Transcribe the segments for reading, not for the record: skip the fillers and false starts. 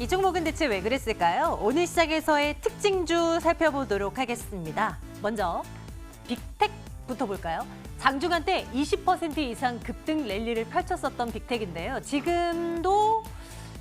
이 종목은 대체 왜 그랬을까요? 오늘 시장에서의 특징주 살펴보도록 하겠습니다. 먼저 빅텍부터 볼까요? 장중한 때 20% 이상 급등 랠리를 펼쳤었던 빅텍인데요. 지금도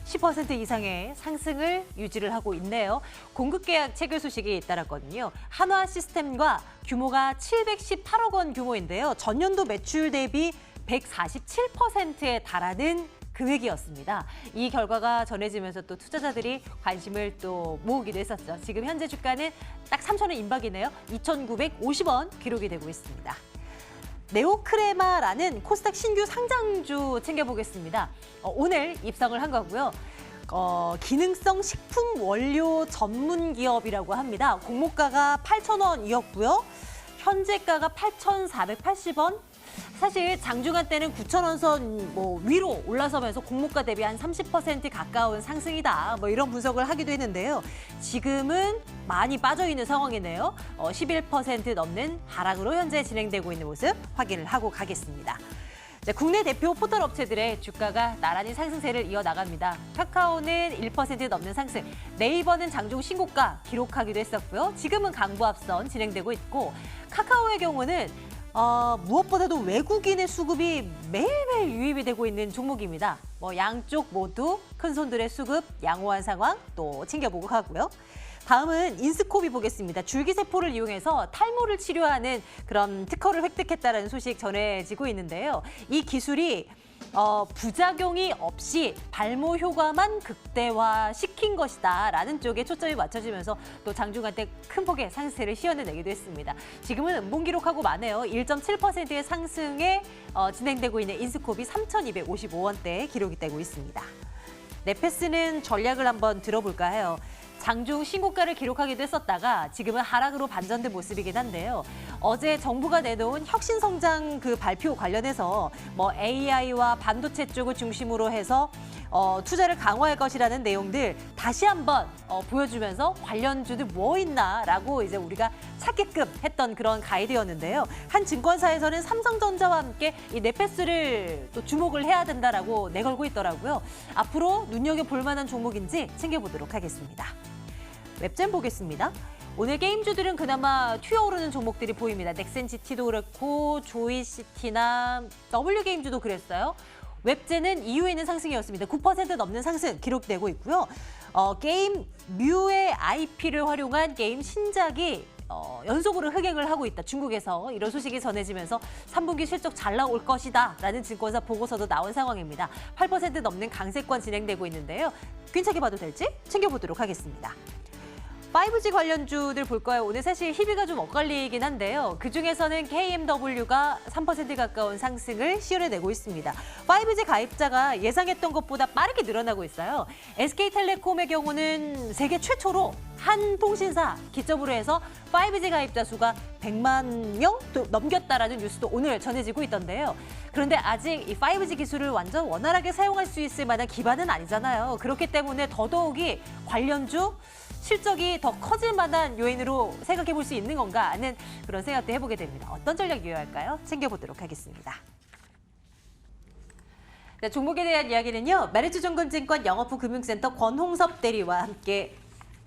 10% 이상의 상승을 유지를 하고 있네요. 공급 계약 체결 소식이 잇따랐거든요. 한화 시스템과 규모가 718억 원 규모인데요. 전년도 매출 대비 147%에 달하는 금액이었습니다. 이 결과가 전해지면서 또 투자자들이 관심을 또 모으기도 했었죠. 지금 현재 주가는 딱 3,000원 임박이네요. 2,950원 기록이 되고 있습니다. 네오크레마라는 코스닥 신규 상장주 챙겨보겠습니다. 오늘 입성을 한 거고요. 기능성 식품 원료 전문 기업이라고 합니다. 공모가가 8,000원이었고요. 현재가가 8,480원. 사실 장중한 때는 9,000원 선 위로 올라서면서 공모가 대비 한 30% 가까운 상승이다. 이런 분석을 하기도 했는데요. 지금은 많이 빠져 있는 상황이네요. 11% 넘는 하락으로 현재 진행되고 있는 모습 확인을 하고 가겠습니다. 자, 국내 대표 포털 업체들의 주가가 나란히 상승세를 이어나갑니다. 카카오는 1% 넘는 상승, 네이버는 장중 신고가 기록하기도 했었고요. 지금은 강보합선 진행되고 있고, 카카오의 경우는 무엇보다도 외국인의 수급이 매일매일 유입이 되고 있는 종목입니다. 양쪽 모두 큰 손들의 수급 양호한 상황 또 챙겨보고 가고요. 다음은 인스코비 보겠습니다. 줄기세포를 이용해서 탈모를 치료하는 그런 특허를 획득했다는 소식 전해지고 있는데요. 이 기술이 부작용이 없이 발모 효과만 극대화시킨 것이다라는 쪽에 초점이 맞춰지면서 또 장중한 때 큰 폭의 상승세를 시연해내기도 했습니다. 지금은 음봉 기록하고 마네요. 1.7%의 상승에 진행되고 있는 인스코비 3,255원대에 기록이 되고 있습니다. 네페스는 전략을 한번 들어볼까 해요. 장중 신고가를 기록하기도 했었다가 지금은 하락으로 반전된 모습이긴 한데요. 어제 정부가 내놓은 혁신성장 그 발표 관련해서 AI와 반도체 쪽을 중심으로 해서 투자를 강화할 것이라는 내용들 다시 한번 보여주면서 관련주들 뭐 있나라고 이제 우리가 찾게끔 했던 그런 가이드였는데요. 한 증권사에서는 삼성전자와 함께 이 네페스를 또 주목을 해야 된다라고 내걸고 있더라고요. 앞으로 눈여겨볼 만한 종목인지 챙겨보도록 하겠습니다. 웹젠 보겠습니다. 오늘 게임주들은 그나마 튀어오르는 종목들이 보입니다. 넥센시티도 그렇고 조이시티나 W게임주도 그랬어요. 웹젠은 이유에는 상승이었습니다. 9% 넘는 상승 기록되고 있고요. 게임 뮤의 IP를 활용한 게임 신작이 연속으로 흑행을 하고 있다. 중국에서 이런 소식이 전해지면서 3분기 실적 잘 나올 것이다 라는 증권사 보고서도 나온 상황입니다. 8% 넘는 강세권 진행되고 있는데요. 괜찮게 봐도 될지 챙겨보도록 하겠습니다. 5G 관련주들 볼 거예요. 오늘 사실 희비가 좀 엇갈리긴 한데요. 그중에서는 KMW가 3% 가까운 상승을 시연해내고 있습니다. 5G 가입자가 예상했던 것보다 빠르게 늘어나고 있어요. SK텔레콤의 경우는 세계 최초로 한 통신사 기점으로 해서 5G 가입자 수가 100만 명 넘겼다라는 뉴스도 오늘 전해지고 있던데요. 그런데 아직 이 5G 기술을 완전 원활하게 사용할 수 있을 만한 기반은 아니잖아요. 그렇기 때문에 더더욱이 관련주 실적이 더 커질 만한 요인으로 생각해 볼 수 있는 건가 하는 그런 생각도 해보게 됩니다. 어떤 전략 유효할까요? 챙겨보도록 하겠습니다. 네, 종목에 대한 이야기는요. 메리츠증권증권 영업부 금융센터 권홍섭 대리와 함께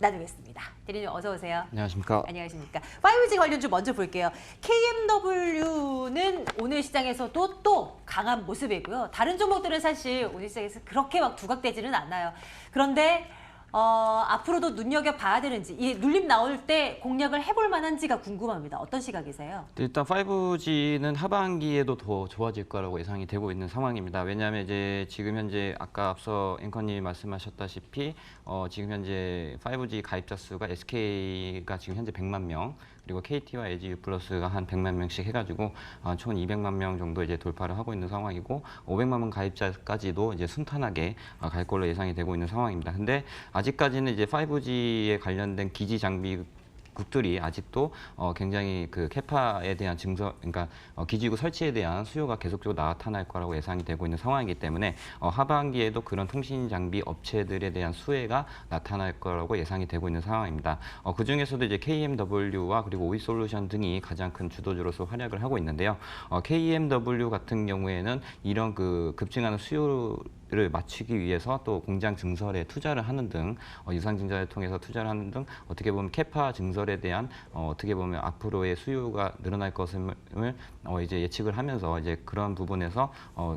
나누겠습니다. 대리님 어서 오세요. 안녕하십니까. 안녕하십니까. 5G 관련주 먼저 볼게요. KMW는 오늘 시장에서도 또 강한 모습이고요. 다른 종목들은 사실 오늘 시장에서 그렇게 막 두각되지는 않아요. 그런데 앞으로도 눈여겨봐야 되는지, 이 눌림 나올 때 공략을 해볼 만한지가 궁금합니다. 어떤 시각이세요? 일단 5G는 하반기에도 더 좋아질 거라고 예상이 되고 있는 상황입니다. 왜냐하면 이제 지금 현재 아까 앞서 앵커님이 말씀하셨다시피 지금 현재 5G 가입자 수가 SK가 지금 현재 100만 명, 그리고 KT와 LG 플러스가 한 100만 명씩 해가지고 총 200만 명 정도 이제 돌파를 하고 있는 상황이고 500만 명 가입자까지도 이제 순탄하게 갈 걸로 예상이 되고 있는 상황입니다. 근데 아직까지는 이제 5G에 관련된 기지 장비 국들이 아직도 굉장히 그 캐파에 대한 그러니까 기지국 설치에 대한 수요가 계속적으로 나타날 거라고 예상이 되고 있는 상황이기 때문에 하반기에도 그런 통신 장비 업체들에 대한 수혜가 나타날 거라고 예상이 되고 있는 상황입니다. 그 중에서도 이제 KMW와 그리고 오이솔루션 등이 가장 큰 주도주로서 활약을 하고 있는데요. KMW 같은 경우에는 이런 그 급증하는 수요를 맞추기 위해서 또 공장 증설에 투자를 하는 등 유상증자를 통해서 투자를 하는 등 어떻게 보면 캐파 증설에 대한 어떻게 보면 앞으로의 수요가 늘어날 것을 이제 예측을 하면서 이제 그런 부분에서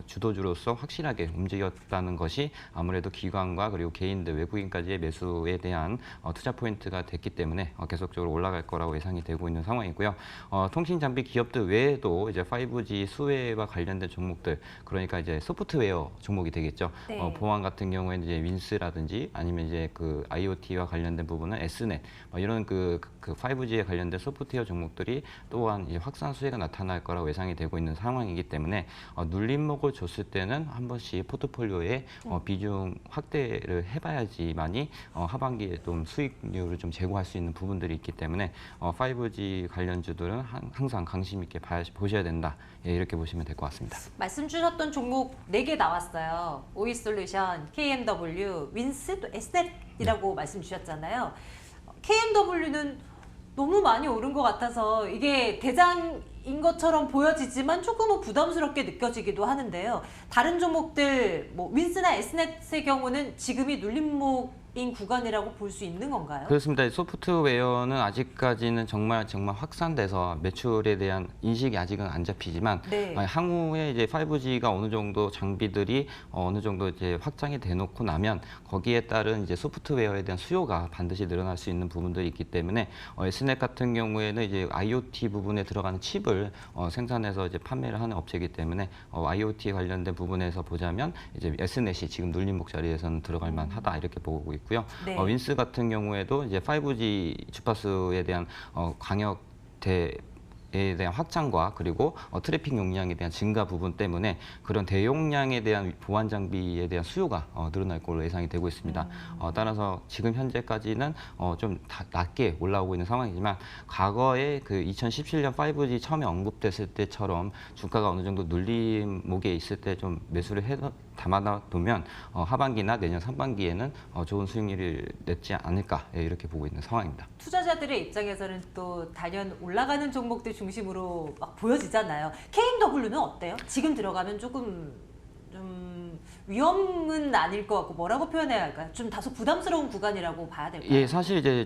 주도주로서 확실하게 움직였다는 것이 아무래도 기관과 그리고 개인들 외국인까지의 매수에 대한 투자 포인트가 됐기 때문에 계속적으로 올라갈 거라고 예상이 되고 있는 상황이고요. 통신 장비 기업들 외에도 이제 5G 수혜와 관련된 종목들, 그러니까 이제 소프트웨어 종목이 되겠죠. 네. 보안 같은 경우에는 이제 윈스라든지 아니면 이제 그 IoT와 관련된 부분은 S넷 이런 그 5G에 관련된 소프트웨어 종목들이 또한 이제 확산 수혜가 나타날 거라고 예상이 되고 있는 상황이기 때문에 눌림목을 줬을 때는 한 번씩 포트폴리오에 비중 확대를 해봐야지만이 하반기에 좀 수익률을 좀 제고할 수 있는 부분들이 있기 때문에 5G 관련주들은 항상 관심 있게 보셔야 된다. 예, 이렇게 보시면 될 것 같습니다. 말씀 주셨던 종목 4개 나왔어요. 오이솔루션, KMW, 윈스, 또 S넷이라고 말씀 주셨잖아요. KMW는 너무 많이 오른 것 같아서 이게 대장인 것처럼 보여지지만 조금은 부담스럽게 느껴지기도 하는데요. 다른 종목들, 뭐 윈스나 S넷의 경우는 지금이 눌림목인 구간이라고 볼 수 있는 건가요? 그렇습니다. 소프트웨어는 아직까지는 정말 확산돼서 매출에 대한 인식이 아직은 안 잡히지만 네. 향후에 이제 5G가 어느 정도 장비들이 어느 정도 이제 확장이 돼놓고 나면 거기에 따른 이제 소프트웨어에 대한 수요가 반드시 늘어날 수 있는 부분들이 있기 때문에 S넷 같은 경우에는 이제 IoT 부분에 들어가는 칩을 생산해서 이제 판매를 하는 업체이기 때문에 IoT 관련된 부분에서 보자면 이제 S넷이 지금 눌림목 자리에서는 들어갈 만하다 이렇게 보고 있고요. 네. 윈스 같은 경우에도 이제 5G 주파수에 대한 강력에 대한 확장과 그리고 트래픽 용량에 대한 증가 부분 때문에 그런 대용량에 대한 보안 장비에 대한 수요가 늘어날 걸로 예상이 되고 있습니다. 따라서 지금 현재까지는 좀 낮게 올라오고 있는 상황이지만 과거에 그 2017년 5G 처음에 언급됐을 때처럼 주가가 어느 정도 눌림목에 있을 때 좀 매수를 해서 담아두면 하반기나 내년 상반기에는 좋은 수익률을 냈지 않을까 이렇게 보고 있는 상황입니다. 투자자들의 입장에서는 또 단연 올라가는 종목들 중심으로 막 보여지잖아요. KMW는 어때요? 지금 들어가면 조금 좀 위험은 아닐 것 같고 뭐라고 표현해야 할까요? 좀 다소 부담스러운 구간이라고 봐야 될까요? 예, 사실 이제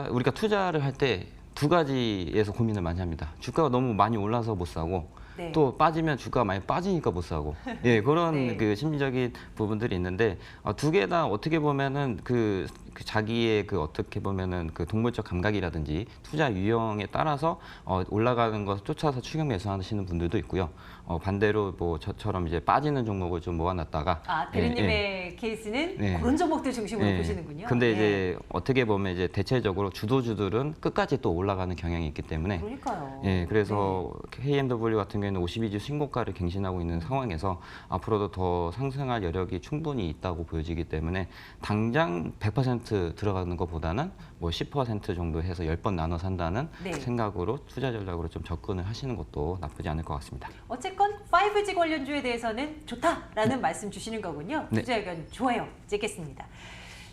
우리가 투자를 할 때 두 가지에서 고민을 많이 합니다. 주가가 너무 많이 올라서 못 사고 네. 또 빠지면 주가가 많이 빠지니까 못 사고 예, 그런 네. 그 심리적인 부분들이 있는데 두 개 다 어떻게 보면은 그 자기의 그 어떻게 보면은 그 동물적 감각이라든지 투자 유형에 따라서 올라가는 것을 쫓아서 추격 매수하시는 분들도 있고요. 반대로 뭐 저처럼 이제 빠지는 종목을 좀 모아놨다가 대리님의 케이스는 네. 그런 종목들 중심으로 예. 보시는군요. 근데 예. 이제 어떻게 보면 이제 대체적으로 주도주들은 끝까지 또 올라가는 경향이 있기 때문에 그러니까요. 예, 그래서 KMW 같은 경우에는 52주 신고가를 갱신하고 있는 상황에서 앞으로도 더 상승할 여력이 충분히 있다고 보여지기 때문에 당장 100% 들어가는 것보다는 뭐 10% 정도 해서 10번 나눠 산다는 네. 생각으로 투자 전략으로 좀 접근을 하시는 것도 나쁘지 않을 것 같습니다. 어쨌건 5G 관련주에 대해서는 좋다라는 말씀 주시는 거군요. 네. 투자 의견 좋아요. 찍겠습니다.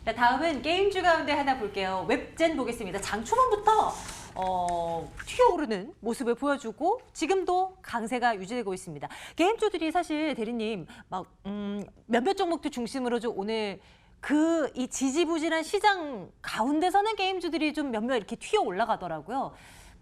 자, 다음은 게임주 가운데 하나 볼게요. 웹젠 보겠습니다. 장 초반부터 튀어오르는 모습을 보여주고 지금도 강세가 유지되고 있습니다. 게임주들이 사실 대리님 막 몇몇 종목들 중심으로 좀 오늘 이 지지부진한 시장 가운데서는 게임주들이 좀 몇몇 이렇게 튀어 올라가더라고요.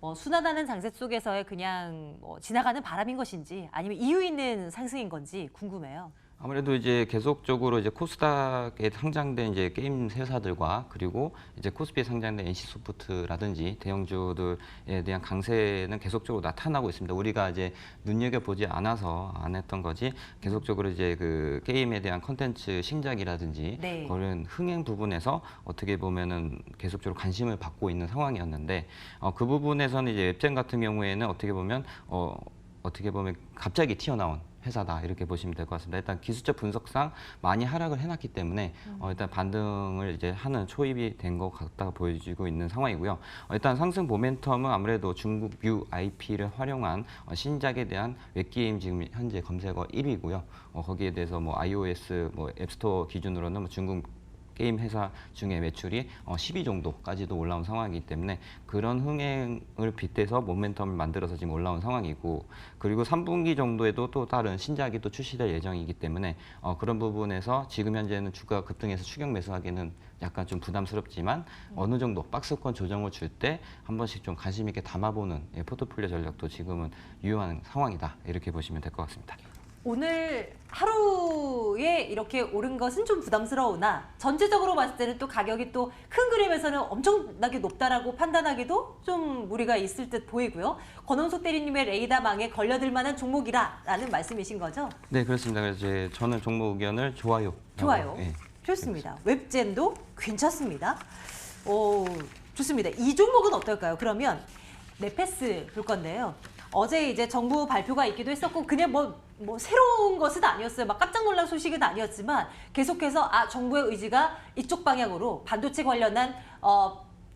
뭐 순환하는 장세 속에서의 그냥 뭐 지나가는 바람인 것인지 아니면 이유 있는 상승인 건지 궁금해요. 아무래도 이제 계속적으로 이제 코스닥에 상장된 이제 게임 회사들과 그리고 이제 코스피에 상장된 NC소프트라든지 대형주들에 대한 강세는 계속적으로 나타나고 있습니다. 우리가 이제 눈여겨보지 않아서 안 했던 거지 계속적으로 이제 그 게임에 대한 컨텐츠 신작이라든지 네. 그런 흥행 부분에서 어떻게 보면은 계속적으로 관심을 받고 있는 상황이었는데 그 부분에서는 이제 웹젠 같은 경우에는 어떻게 보면 갑자기 튀어나온 회사다 이렇게 보시면 될 것 같습니다. 일단 기술적 분석상 많이 하락을 해놨기 때문에 일단 반등을 이제 하는 초입이 된 것 같다 보여지고 있는 상황이고요. 일단 상승 모멘텀은 아무래도 중국 뮤 IP를 활용한 신작에 대한 웹게임 지금 현재 검색어 1위고요. 거기에 대해서 뭐 iOS, 뭐 앱스토어 기준으로는 뭐 중국 게임 회사 중에 매출이 10위 정도까지도 올라온 상황이기 때문에 그런 흥행을 빗대서 모멘텀을 만들어서 지금 올라온 상황이고, 그리고 3분기 정도에도 또 다른 신작이 또 출시될 예정이기 때문에 그런 부분에서 지금 현재는 주가 급등해서 추격 매수하기는 약간 좀 부담스럽지만 어느 정도 박스권 조정을 줄 때 한 번씩 좀 관심 있게 담아보는 포트폴리오 전략도 지금은 유효한 상황이다 이렇게 보시면 될 것 같습니다. 오늘 하루에 이렇게 오른 것은 좀 부담스러우나 전체적으로 봤을 때는 또 가격이 또 큰 그림에서는 엄청나게 높다라고 판단하기도 좀 무리가 있을 듯 보이고요. 권원석 대리님의 레이더망에 걸려들 만한 종목이라는 말씀이신 거죠? 네, 그렇습니다. 그래서 저는 종목 의견을 좋아요. 좋아요. 네. 좋습니다. 웹젠도 괜찮습니다. 좋습니다. 이 종목은 어떨까요? 그러면 네페스 볼 건데요. 어제 이제 정부 발표가 있기도 했었고 그냥 뭐 새로운 것은 아니었어요. 막 깜짝 놀란 소식은 아니었지만 계속해서 정부의 의지가 이쪽 방향으로 반도체 관련한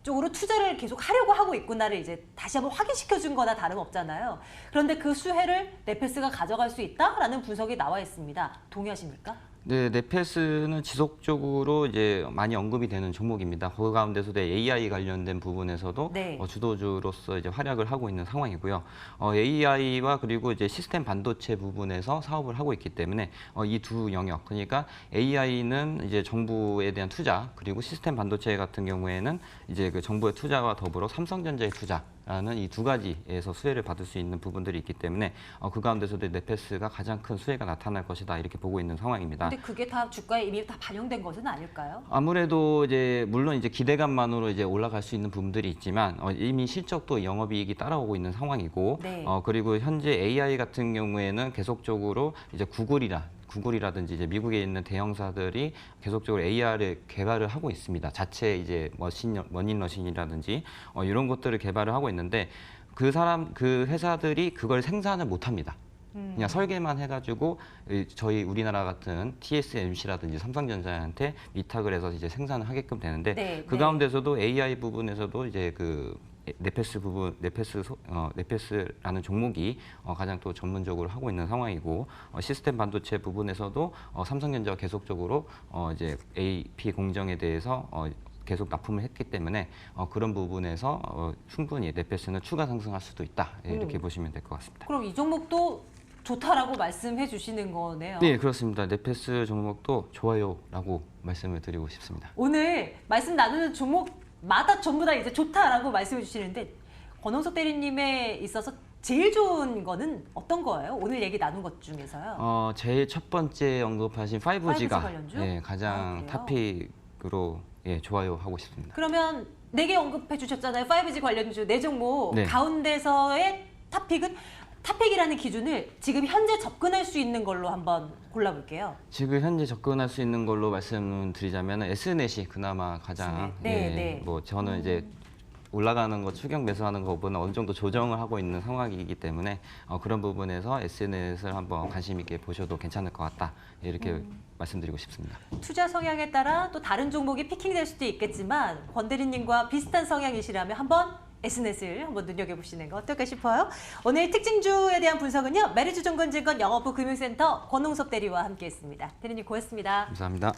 쪽으로 투자를 계속 하려고 하고 있구나를 이제 다시 한번 확인시켜 준 거나 다름없잖아요. 그런데 그 수혜를 네페스가 가져갈 수 있다라는 분석이 나와 있습니다. 동의하십니까? 네, 네페스는 지속적으로 이제 많이 언급이 되는 종목입니다. 그 가운데서도 AI 관련된 부분에서도 네. 주도주로서 이제 활약을 하고 있는 상황이고요. AI와 그리고 이제 시스템 반도체 부분에서 사업을 하고 있기 때문에 이 두 영역, 그러니까 AI는 이제 정부에 대한 투자, 그리고 시스템 반도체 같은 경우에는 이제 그 정부의 투자와 더불어 삼성전자의 투자라는 이 두 가지에서 수혜를 받을 수 있는 부분들이 있기 때문에 그 가운데서도 네페스가 가장 큰 수혜가 나타날 것이다 이렇게 보고 있는 상황입니다. 근데 그게 다 주가에 이미 다 반영된 것은 아닐까요? 아무래도 이제 물론 이제 기대감만으로 이제 올라갈 수 있는 부분들이 있지만 이미 실적도 영업이익이 따라오고 있는 상황이고, 네. 그리고 현재 AI 같은 경우에는 계속적으로 이제 구글이라든지 이제 미국에 있는 대형사들이 계속적으로 AR을 개발을 하고 있습니다. 자체 이제 머신러닝이라든지 이런 것들을 개발을 하고 있는데 그 회사들이 그걸 생산을 못 합니다. 그냥 설계만 해가지고 저희 우리나라 같은 TSMC라든지 삼성전자한테 위탁을 해서 이제 생산을 하게끔 되는데 네, 그 네. 가운데서도 AI 부분에서도 이제 그 네페스라는 종목이 가장 또 전문적으로 하고 있는 상황이고, 시스템 반도체 부분에서도 삼성전자가 계속적으로 이제 AP 공정에 대해서 계속 납품을 했기 때문에 그런 부분에서 충분히 네페스는 추가 상승할 수도 있다 이렇게 보시면 될 것 같습니다. 그럼 이 종목도 좋다라고 말씀해 주시는 거네요. 네, 그렇습니다. 네페스 종목도 좋아요라고 말씀을 드리고 싶습니다. 오늘 말씀 나누는 종목마다 전부 다 이제 좋다라고 말씀해 주시는데 권원석 대리님에 있어서 제일 좋은 거는 어떤 거예요? 오늘 얘기 나눈 것 중에서요. 제일 첫 번째 언급하신 5G가 5G 관련주? 가장 그래요? 탑픽으로 좋아요 하고 싶습니다. 그러면 4개 언급해 주셨잖아요. 5G 관련주 4종목 네. 가운데서의 탑픽이라는 기준을 지금 현재 접근할 수 있는 걸로 한번 골라볼게요. 지금 현재 접근할 수 있는 걸로 말씀드리자면 S넷이 그나마 가장 네. 뭐 저는 이제 올라가는 거 추격 매수하는 것보다 어느 정도 조정을 하고 있는 상황이기 때문에 그런 부분에서 S넷을 한번 관심 있게 보셔도 괜찮을 것 같다 이렇게 말씀드리고 싶습니다. 투자 성향에 따라 또 다른 종목이 피킹될 수도 있겠지만 권 대리님과 비슷한 성향이시라면 한번 S넷을 한번 눈여겨보시는 거 어떨까 싶어요. 오늘 특징주에 대한 분석은요. 메리츠증권증권 영업부 금융센터 권홍섭 대리와 함께했습니다. 대리님 고맙습니다. 감사합니다.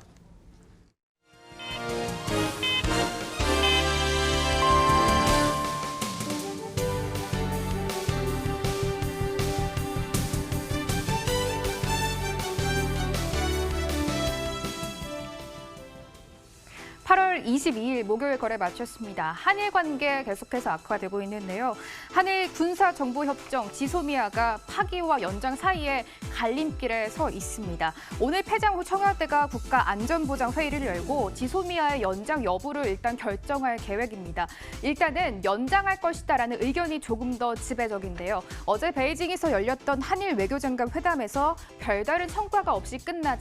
(8월 22일) 목요일 거래 마쳤습니다. 한일 관계 계속해서 악화되고 있는데요. 한일 군사정보협정 지소미아가 파기와 연장 사이에 갈림길에 서 있습니다. 오늘 폐장 후 청와대가 국가안전보장회의를 열고 지소미아의 연장 여부를 일단 결정할 계획입니다. 일단은 연장할 것이다라는 의견이 조금 더 지배적인데요. 어제 베이징에서 열렸던 한일 외교장관 회담에서 별다른 성과가 없이 끝날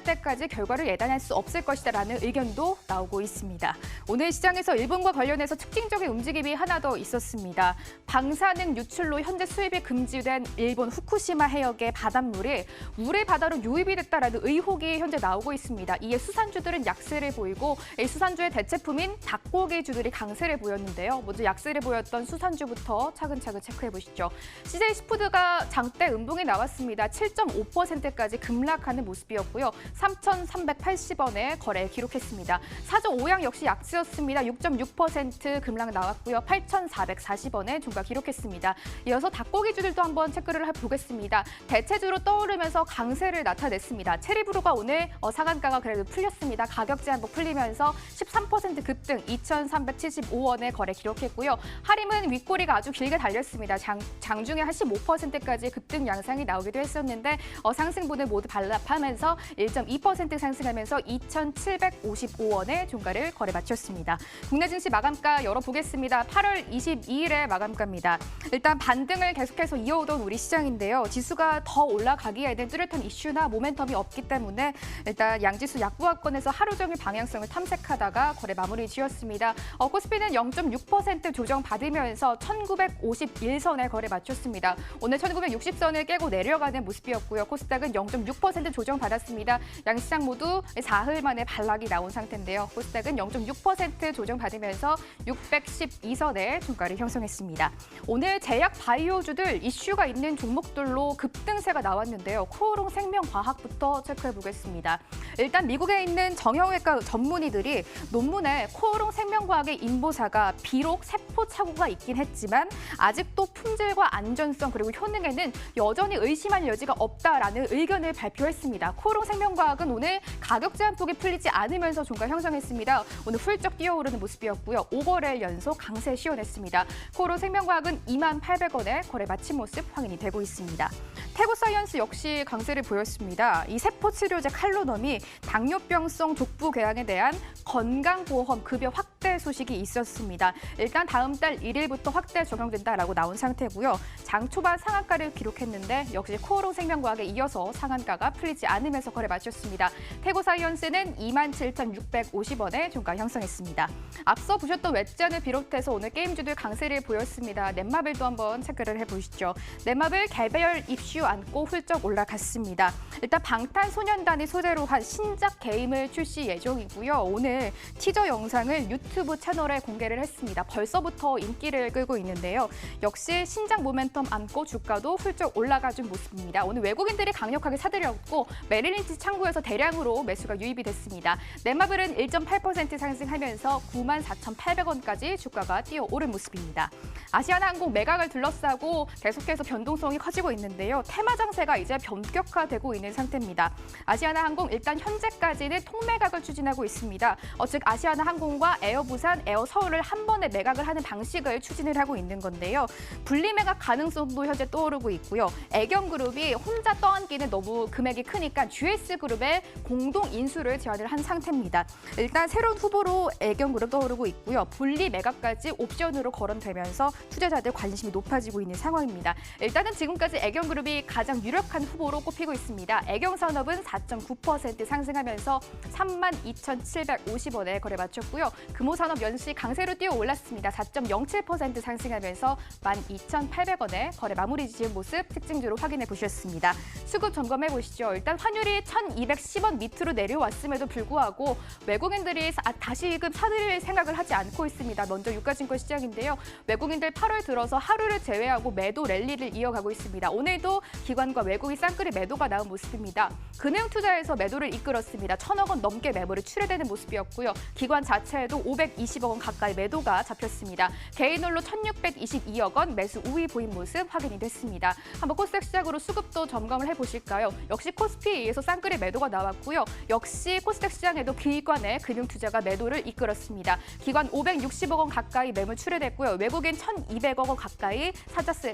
때까지 결과를 예단할 수 없을 것이다라는 의견도 나오고 있습니다. 오늘 시장에서 일본과 관련해서 특징적인 움직임이 하나 더 있었습니다. 방사능 유출로 현재 수입이 금지된 일본 후쿠시마 해역의 바닷물이 우리 바다로 유입이 됐다라는 의혹이 현재 나오고 있습니다. 이에 수산주들은 약세를 보이고 이 수산주의 대체품인 닭고기주들이 강세를 보였는데요. 먼저 약세를 보였던 수산주부터 차근차근 체크해 보시죠. CJ 시푸드가 장대 음봉이 나왔습니다. 7.5%까지 급락하는 모습이었고요. 3,380원에 거래 기록했습니다. 사저 오양 역시 약세였습니다. 6.6% 급락 나왔고요. 8,440원에 종가 기록했습니다. 이어서 닭고기주들도 한번 체크를 해보겠습니다. 대체주로 떠오르면서 강세를 나타냈습니다. 체리브루가 오늘 상한가가 그래도 풀렸습니다. 가격 제한폭 풀리면서 13% 급등 2,375원에 거래 기록했고요. 하림은 윗꼬리가 아주 길게 달렸습니다. 장중에 한 15%까지 급등 양상이 나오기도 했었는데 상승분을 모두 반납하면서 1.2% 상승하면서 2,755원에 종가를 거래 마쳤습니다. 국내 증시 마감가 열어보겠습니다. 8월 22일에 마감가입니다. 일단 반등을 계속해서 이어오던 우리 시장인데요. 지수가 더 올라가기에는 뚜렷한 이슈나 모멘텀이 없기 때문에 일단 양지수 약보합권에서 하루 종일 방향성을 탐색하다가 거래 마무리 지었습니다. 코스피는 0.6% 조정받으면서 1951선에 거래 마쳤습니다. 오늘 1960선을 깨고 내려가는 모습이었고요. 코스닥은 0.6% 조정받았습니다. 양시장 모두 사흘 만에 반락이 나온 상태인데요. 코스닥은 0.6% 조정받으면서 612선에 종가를 형성했습니다. 오늘 제약 바이오주들 이슈가 있는 종목들로 급등세가 나왔는데요. 코오롱 생명과학부터 체크해 보겠습니다. 일단 미국에 있는 정형외과 전문의들이 논문에 코오롱 생명과학의 인보사가 비록 세포 착오가 있긴 했지만 아직도 품질과 안전성 그리고 효능에는 여전히 의심할 여지가 없다라는 의견을 발표했습니다. 코오롱 생명과학은 오늘 가격 제한폭이 풀리지 않으면서 종가 형성했습니다. 오늘 훌쩍 뛰어오르는 모습이었고요. 5거래일 연속 강세 시원했습니다. 코오롱 생명과학은 28,000원에 거래 마친 모습 확인이 되고 있습니다. 태고사이언스 역시 강세를 보였습니다. 이 세포치료제 칼로넘이 당뇨병성 족부 궤양에 대한 건강보험 급여 확대 소식이 있었습니다. 일단 다음 달 1일부터 확대 적용된다라고 나온 상태고요. 장 초반 상한가를 기록했는데 역시 코오롱 생명과학에 이어서 상한가가 풀리지 않으면서 거래 마쳤습니다. 태고사이언스는 27,650원에 종가 형성했습니다. 앞서 보셨던 웹젠을 비롯해서 오늘 게임주들 강세를 보였습니다. 넷마블도 한번 체크를 해보시죠. 넷마블 개별 입슈 안고 훌쩍 올라갔습니다. 일단 방탄소년단이 소재로 한 신작 게임을 출시 예정이고요. 오늘 티저 영상을 유튜브 채널에 공개를 했습니다. 벌써부터 인기를 끌고 있는데요. 역시 신작 모멘텀 안고 주가도 훌쩍 올라가준 모습입니다. 오늘 외국인들이 강력하게 사들였고 메릴린치 창구에서 대량으로 매수가 유입이 됐습니다. 넷마블은 1.8% 상승하면서 94,800원까지 주가가 뛰어오른 모습입니다. 아시아나항공 매각을 둘러싸고 계속해서 변동성이 커지고 있는데요. 테마 장세가 이제 본격화되고 있는 상태입니다. 아시아나항공 일단 현재까지는 통매각을 추진하고 있습니다. 즉 아시아나항공과 에어부산, 에어서울을 한 번에 매각을 하는 방식을 추진을 하고 있는 건데요. 분리매각 가능성도 현재 떠오르고 있고요. 애경그룹이 혼자 떠안기는 너무 금액이 크니까 GS그룹에 공동 인수를 제안을 한 상태입니다. 일단 새로운 후보로 애경그룹 떠오르고 있고요. 분리매각까지 옵션으로 거론되면서 투자자들 관심이 높아지고 있는 상황입니다. 일단은 지금까지 애경그룹이 가장 유력한 후보로 꼽히고 있습니다. 애경산업은 4.9% 상승하면서 32,750원에 거래 마쳤고요. 금호산업 연시 강세로 뛰어 올랐습니다. 4.07% 상승하면서 12,800원에 거래 마무리 지은 모습 특징주로 확인해 보셨습니다. 수급 점검해 보시죠. 일단 환율이 1,210원 밑으로 내려왔음에도 불구하고 외국인들이 다시금 사들일 생각을 하지 않고 있습니다. 먼저 유가증권 시장인데요. 외국인들 8월 들어서 하루를 제외하고 매도 랠리를 이어가고 있습니다. 오늘도 기관과 외국인 쌍끌이 매도가 나온 모습입니다. 금융투자에서 매도를 이끌었습니다. 1,000억 원 넘게 매물을 출회되는 모습이었고요. 기관 자체에도 520억 원 가까이 매도가 잡혔습니다. 개인홀로 1,622억 원 매수 우위 보인 모습 확인이 됐습니다. 한번 코스닥 시작으로 수급도 점검을 해보실까요? 역시 코스피에 의해서 쌍끌이 매도가 나왔고요. 역시 코스닥 시장에도 기관의 금융투자가 매도를 이끌었습니다. 기관 560억 원 가까이 매물 출회됐고요. 외국인 1,200억 원 가까이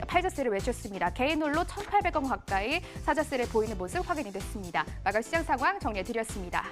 팔자세를 외쳤습니다. 개인홀로 1,800억 원 가까이 사자세를 보이는 모습 확인이 됐습니다. 마감 시장 상황 정리해드렸습니다.